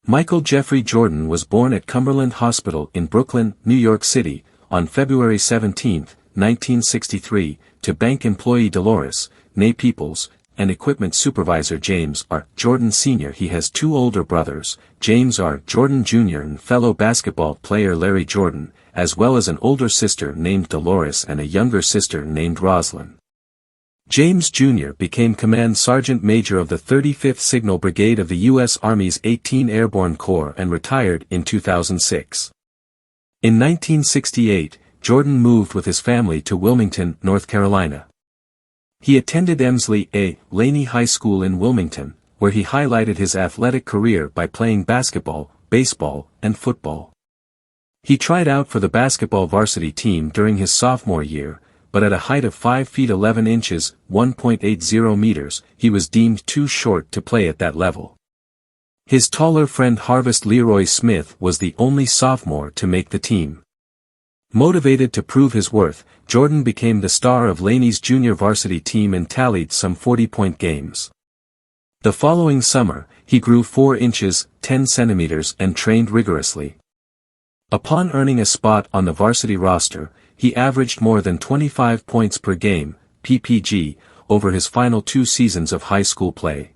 Michael Jeffrey Jordan was born at Cumberland Hospital in Brooklyn, New York City, on February 17, 1963, to bank employee Dolores, née Peoples, and equipment supervisor James R. Jordan Sr. He has two older brothers, James R. Jordan Jr. and fellow basketball player Larry Jordan, as well as an older sister named Dolores and a younger sister named Roslyn. James Jr. became Command Sergeant Major of the 35th Signal Brigade of the U.S. Army's 18 Airborne Corps and retired in 2006. In 1968, Jordan moved with his family to Wilmington, North Carolina. He attended Emsley A. Laney High School in Wilmington, where he highlighted his athletic career by playing basketball, baseball, and football. He tried out for the basketball varsity team during his sophomore year, but at a height of 5 feet 11 inches, 1.80 meters, he was deemed too short to play at that level. His taller friend Harvest Leroy Smith was the only sophomore to make the team. Motivated to prove his worth, Jordan became the star of Laney's junior varsity team and tallied some 40-point games. The following summer, he grew 4 inches, 10 centimeters and trained rigorously. Upon earning a spot on the varsity roster, he averaged more than 25 points per game, PPG, over his final 2 seasons of high school play.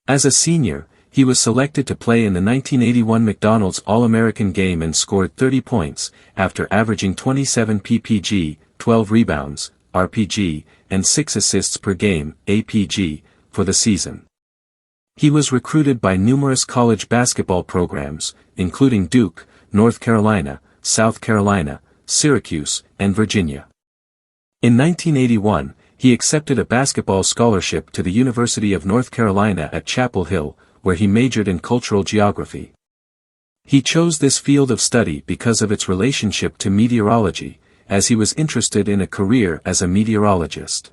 As a senior, he was selected to play in the 1981 McDonald's All-American game and scored 30 points, after averaging 27 PPG, 12 rebounds, RPG, and 6 assists per game, APG, for the season. He was recruited by numerous college basketball programs, including Duke, North Carolina, South Carolina, Syracuse, and Virginia. In 1981, he accepted a basketball scholarship to the University of North Carolina at Chapel Hill, where he majored in cultural geography. He chose this field of study because of its relationship to meteorology, as he was interested in a career as a meteorologist.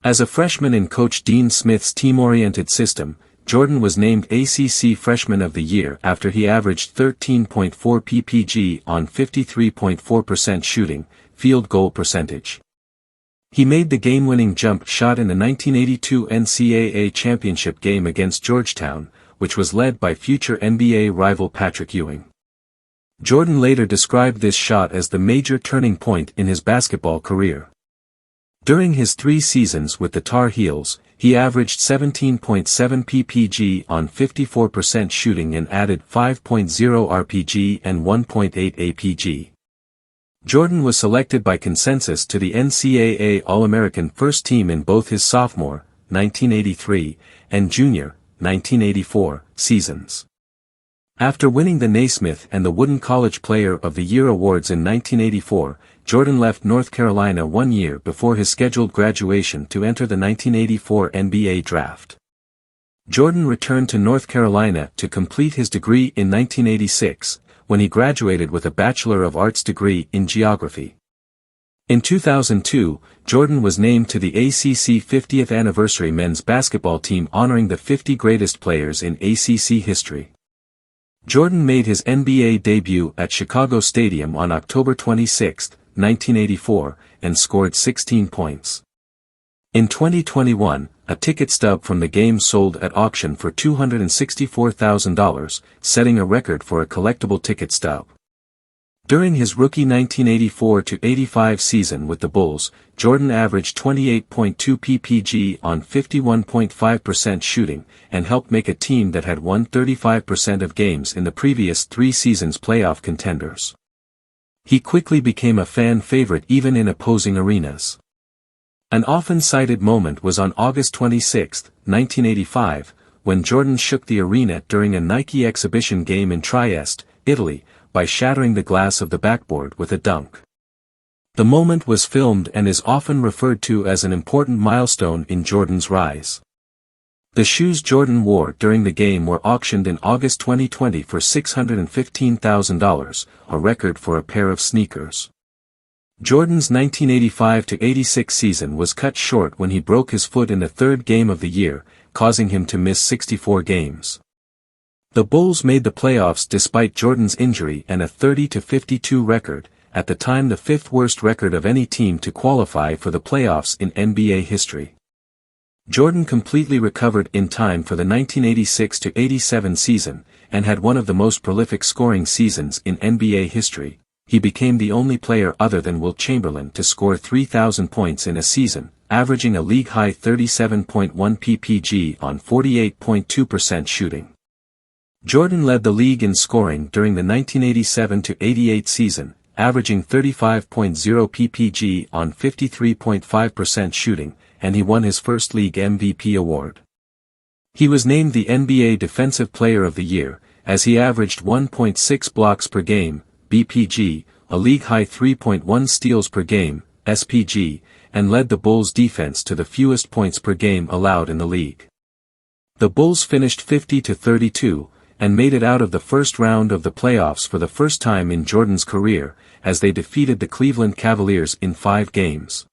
As a freshman in Coach Dean Smith's team-oriented system, Jordan was named ACC Freshman of the Year after he averaged 13.4 PPG on 53.4% shooting, field goal percentage. He made the game-winning jump shot in the 1982 NCAA championship game against Georgetown, which was led by future NBA rival Patrick Ewing. Jordan later described this shot as the major turning point in his basketball career. During his 3 seasons with the Tar Heels, he averaged 17.7 PPG on 54% shooting and added 5.0 RPG and 1.8 APG. Jordan was selected by consensus to the NCAA All-American First Team in both his sophomore, 1983, and junior, 1984, seasons. After winning the Naismith and the Wooden College Player of the Year awards in 1984, Jordan left North Carolina 1 year before his scheduled graduation to enter the 1984 NBA draft. Jordan returned to North Carolina to complete his degree in 1986, when he graduated with a Bachelor of Arts degree in geography. In 2002, Jordan was named to the ACC 50th Anniversary Men's Basketball Team honoring the 50 greatest players in ACC history. Jordan made his NBA debut at Chicago Stadium on October 26, 1984, and scored 16 points. In 2021, a ticket stub from the game sold at auction for $264,000, setting a record for a collectible ticket stub. During his rookie 1984-85 season with the Bulls, Jordan averaged 28.2 PPG on 51.5% shooting, and helped make a team that had won 35% of games in the previous 3 seasons playoff contenders. He quickly became a fan favorite even in opposing arenas. An often cited moment was on August 26, 1985, when Jordan shook the arena during a Nike exhibition game in Trieste, Italy, by shattering the glass of the backboard with a dunk. The moment was filmed and is often referred to as an important milestone in Jordan's rise. The shoes Jordan wore during the game were auctioned in August 2020 for $615,000, a record for a pair of sneakers. Jordan's 1985-86 season was cut short when he broke his foot in the 3rd game of the year, causing him to miss 64 games. The Bulls made the playoffs despite Jordan's injury and a 30-52 record, at the time the 5th worst record of any team to qualify for the playoffs in NBA history. Jordan completely recovered in time for the 1986-87 season, and had one of the most prolific scoring seasons in NBA history. He became the only player other than Wilt Chamberlain to score 3,000 points in a season, averaging a league-high 37.1 ppg on 48.2% shooting. Jordan led the league in scoring during the 1987-88 season, averaging 35.0 ppg on 53.5% shooting, and he won his first league MVP award. He was named the NBA Defensive Player of the Year, as he averaged 1.6 blocks per game, BPG, a league-high 3.1 steals per game, SPG, and led the Bulls' defense to the fewest points per game allowed in the league. The Bulls finished 50-32, and made it out of the first round of the playoffs for the first time in Jordan's career, as they defeated the Cleveland Cavaliers in 5 games.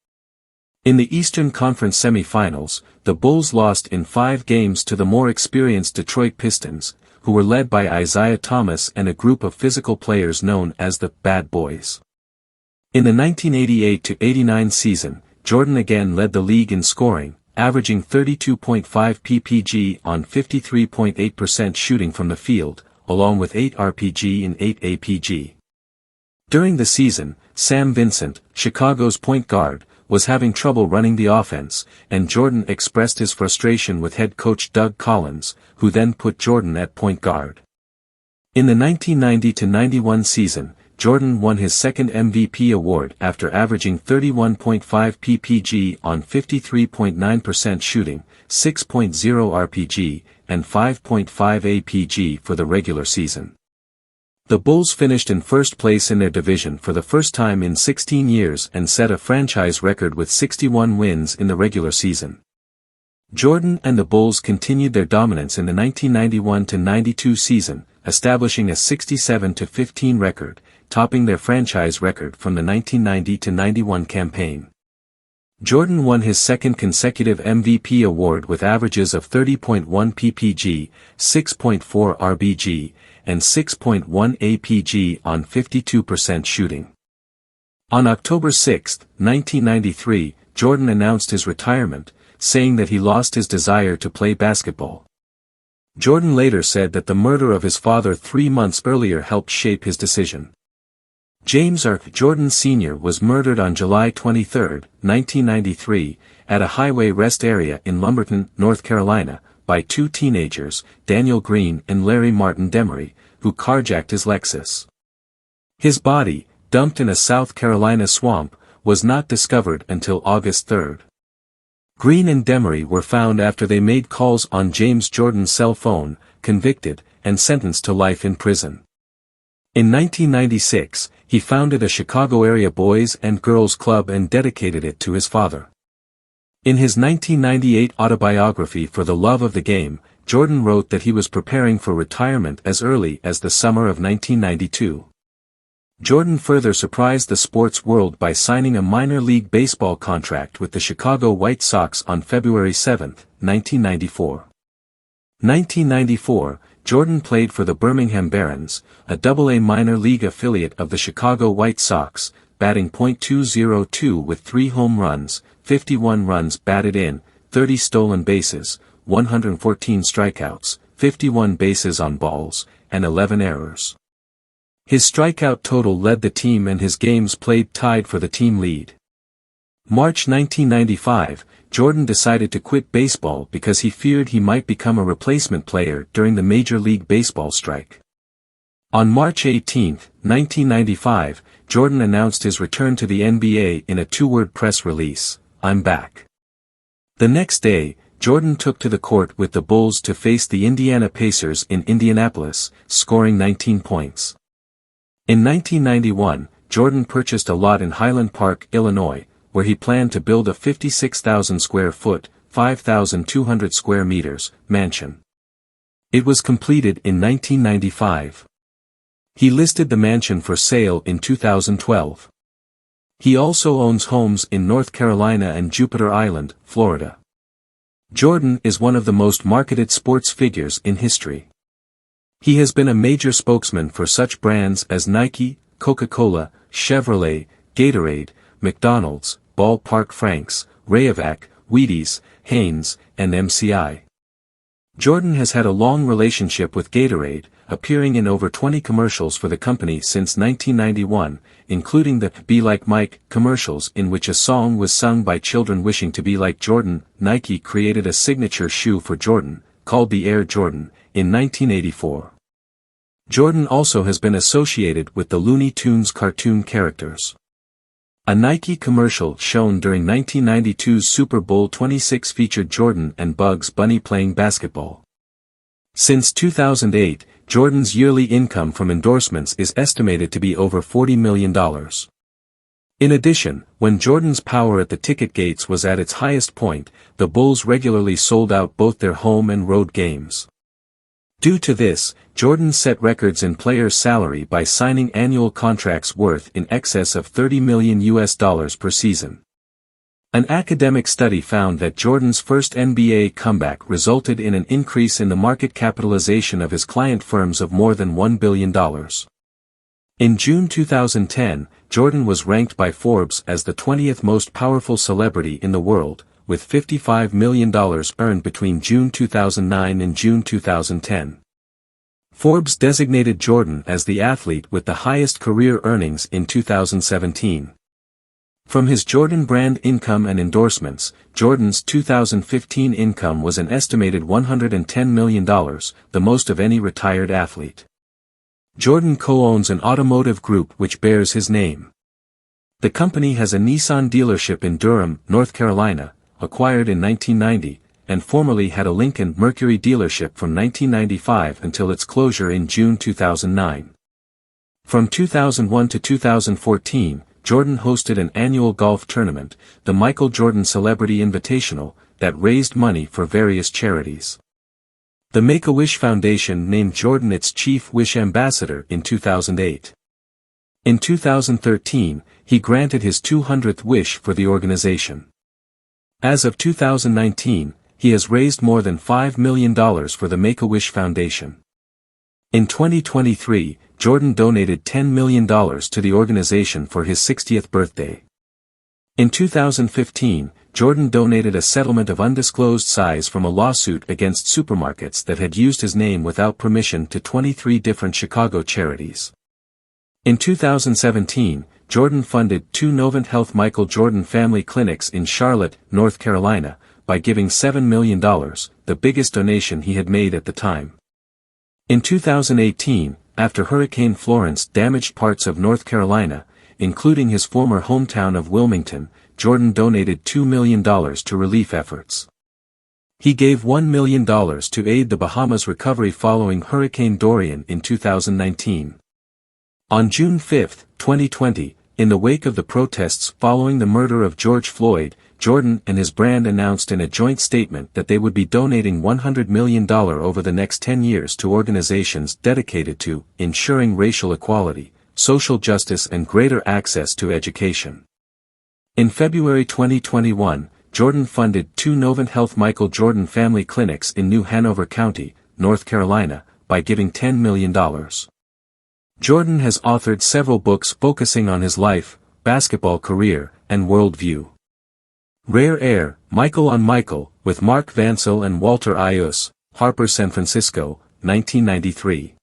In the Eastern Conference semifinals, the Bulls lost in 5 games to the more experienced Detroit Pistons, who were led by Isaiah Thomas and a group of physical players known as the Bad Boys. In the 1988-89 season, Jordan again led the league in scoring, averaging 32.5 ppg on 53.8% shooting from the field, along with 8 RPG and 8 APG. During the season, Sam Vincent, Chicago's point guard, was having trouble running the offense, and Jordan expressed his frustration with head coach Doug Collins, who then put Jordan at point guard. In the 1990-91 season, Jordan won his second MVP award after averaging 31.5 ppg on 53.9% shooting, 6.0 RPG, and 5.5 APG for the regular season. The Bulls finished in first place in their division for the first time in 16 years and set a franchise record with 61 wins in the regular season. Jordan and the Bulls continued their dominance in the 1991-92 season, establishing a 67-15 record, topping their franchise record from the 1990-91 campaign. Jordan won his second consecutive MVP award with averages of 30.1 ppg, 6.4 RBG, and 6.1 APG on 52% shooting. On October 6, 1993, Jordan announced his retirement, saying that he lost his desire to play basketball. Jordan later said that the murder of his father 3 months earlier helped shape his decision. James R. Jordan Sr. was murdered on July 23, 1993, at a highway rest area in Lumberton, North Carolina, by 2 teenagers, Daniel Green and Larry Martin Demery, who carjacked his Lexus. His body, dumped in a South Carolina swamp, was not discovered until August 3. Green and Demery were found after they made calls on James Jordan's cell phone, convicted, and sentenced to life in prison. In 1996, he founded a Chicago-area boys and girls club and dedicated it to his father. In his 1998 autobiography For the Love of the Game, Jordan wrote that he was preparing for retirement as early as the summer of 1992. Jordan further surprised the sports world by signing a minor league baseball contract with the Chicago White Sox on February 7, 1994. 1994, Jordan played for the Birmingham Barons, a Double-A minor league affiliate of the Chicago White Sox, batting .202 with 3 home runs, 51 runs batted in, 30 stolen bases, 114 strikeouts, 51 bases on balls, and 11 errors. His strikeout total led the team and his games played tied for the team lead. March 1995, Jordan decided to quit baseball because he feared he might become a replacement player during the Major League Baseball strike. On March 18, 1995, Jordan announced his return to the NBA in a 2-word press release, "I'm back." The next day, Jordan took to the court with the Bulls to face the Indiana Pacers in Indianapolis, scoring 19 points. In 1991, Jordan purchased a lot in Highland Park, Illinois, where he planned to build a 56,000 square foot, 5,200 square meters, mansion. It was completed in 1995. He listed the mansion for sale in 2012. He also owns homes in North Carolina and Jupiter Island, Florida. Jordan is one of the most marketed sports figures in history. He has been a major spokesman for such brands as Nike, Coca-Cola, Chevrolet, Gatorade, McDonald's, Ballpark Franks, Rayovac, Wheaties, Hanes, and MCI. Jordan has had a long relationship with Gatorade, appearing in over 20 commercials for the company since 1991, including the "Be Like Mike" commercials in which a song was sung by children wishing to be like Jordan. Nike created a signature shoe for Jordan, called the Air Jordan, in 1984. Jordan also has been associated with the Looney Tunes cartoon characters. A Nike commercial shown during 1992's Super Bowl 26 featured Jordan and Bugs Bunny playing basketball. Since 2008, Jordan's yearly income from endorsements is estimated to be over $40 million. In addition, when Jordan's power at the ticket gates was at its highest point, the Bulls regularly sold out both their home and road games. Due to this, Jordan set records in players' salary by signing annual contracts worth in excess of $30 million per season. An academic study found that Jordan's first NBA comeback resulted in an increase in the market capitalization of his client firms of more than $1 billion. In June 2010, Jordan was ranked by Forbes as the 20th most powerful celebrity in the world, with $55 million earned between June 2009 and June 2010. Forbes designated Jordan as the athlete with the highest career earnings in 2017. From his Jordan brand income and endorsements, Jordan's 2015 income was an estimated $110 million, the most of any retired athlete. Jordan co-owns an automotive group which bears his name. The company has a Nissan dealership in Durham, North Carolina, acquired in 1990, and formerly had a Lincoln Mercury dealership from 1995 until its closure in June 2009. From 2001 to 2014, Jordan hosted an annual golf tournament, the Michael Jordan Celebrity Invitational, that raised money for various charities. The Make-A-Wish Foundation named Jordan its Chief Wish Ambassador in 2008. In 2013, he granted his 200th wish for the organization. As of 2019, he has raised more than $5 million for the Make-A-Wish Foundation. In 2023, Jordan donated $10 million to the organization for his 60th birthday. In 2015, Jordan donated a settlement of undisclosed size from a lawsuit against supermarkets that had used his name without permission to 23 different Chicago charities. In 2017, Jordan funded 2 Novant Health Michael Jordan family clinics in Charlotte, North Carolina, by giving $7 million, the biggest donation he had made at the time. In 2018, after Hurricane Florence damaged parts of North Carolina, including his former hometown of Wilmington, Jordan donated $2 million to relief efforts. He gave $1 million to aid the Bahamas' recovery following Hurricane Dorian in 2019. On June 5, 2020, in the wake of the protests following the murder of George Floyd, Jordan and his brand announced in a joint statement that they would be donating $100 million over the next 10 years to organizations dedicated to ensuring racial equality, social justice and greater access to education. In February 2021, Jordan funded 2 Novant Health Michael Jordan family clinics in New Hanover County, North Carolina, by giving $10 million. Jordan has authored several books focusing on his life, basketball career, and worldview. Rare Air, Michael on Michael, with Mark Vancil and Walter Ayus, Harper San Francisco, 1993.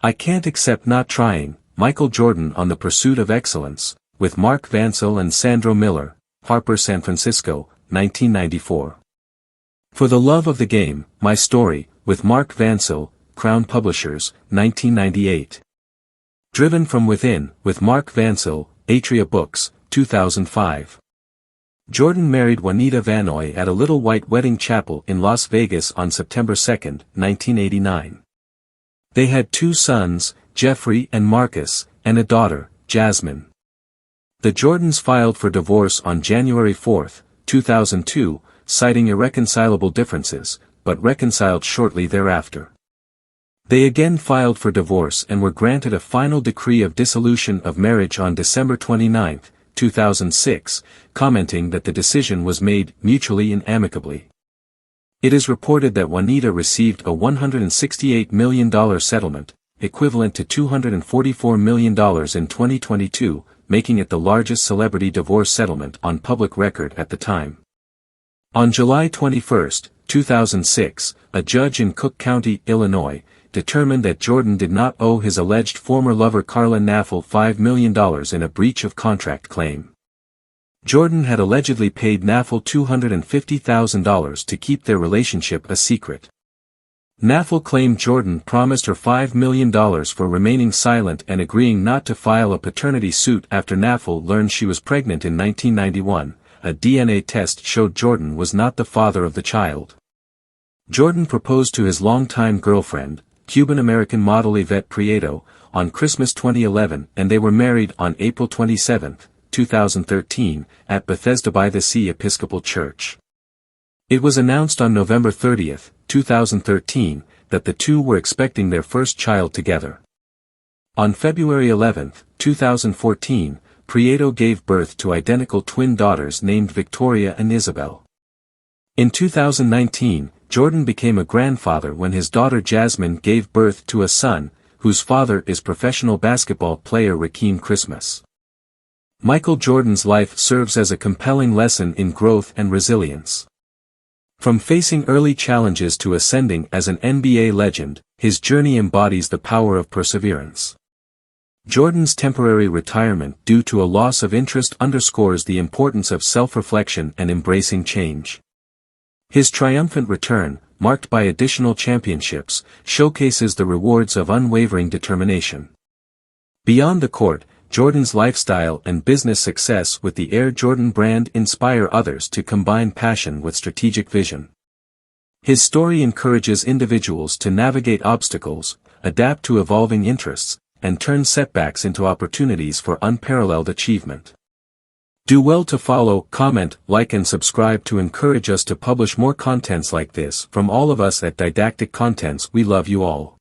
I Can't Accept Not Trying, Michael Jordan on the Pursuit of Excellence, with Mark Vancil and Sandro Miller, Harper San Francisco, 1994. For the Love of the Game, My Story, with Mark Vancil, Crown Publishers, 1998. Driven from Within, with Mark Vancil, Atria Books, 2005. Jordan married Juanita Vanoy at a Little White Wedding Chapel in Las Vegas on September 2, 1989. They had 2 sons, Jeffrey and Marcus, and a daughter, Jasmine. The Jordans filed for divorce on January 4, 2002, citing irreconcilable differences, but reconciled shortly thereafter. They again filed for divorce and were granted a final decree of dissolution of marriage on December 29, 2006, commenting that the decision was made mutually and amicably. It is reported that Juanita received a $168 million settlement, equivalent to $244 million in 2022, making it the largest celebrity divorce settlement on public record at the time. On July 21, 2006, a judge in Cook County, Illinois, determined that Jordan did not owe his alleged former lover Carla Naffel $5 million in a breach of contract claim. Jordan had allegedly paid Naffel $250,000 to keep their relationship a secret. Naffel claimed Jordan promised her $5 million for remaining silent and agreeing not to file a paternity suit after Naffel learned she was pregnant in 1991. A DNA test showed Jordan was not the father of the child. Jordan proposed to his longtime girlfriend, Cuban-American model Yvette Prieto, on Christmas 2011, and they were married on April 27, 2013, at Bethesda-by-the-Sea Episcopal Church. It was announced on November 30, 2013, that the two were expecting their first child together. On February 11, 2014, Prieto gave birth to identical twin daughters named Victoria and Isabel. In 2019, Jordan became a grandfather when his daughter Jasmine gave birth to a son, whose father is professional basketball player Rakeem Christmas. Michael Jordan's life serves as a compelling lesson in growth and resilience. From facing early challenges to ascending as an NBA legend, his journey embodies the power of perseverance. Jordan's temporary retirement due to a loss of interest underscores the importance of self-reflection and embracing change. His triumphant return, marked by additional championships, showcases the rewards of unwavering determination. Beyond the court, Jordan's lifestyle and business success with the Air Jordan brand inspire others to combine passion with strategic vision. His story encourages individuals to navigate obstacles, adapt to evolving interests, and turn setbacks into opportunities for unparalleled achievement. Do well to follow, comment, like and subscribe to encourage us to publish more contents like this. From all of us at Didactic Contents, we love you all.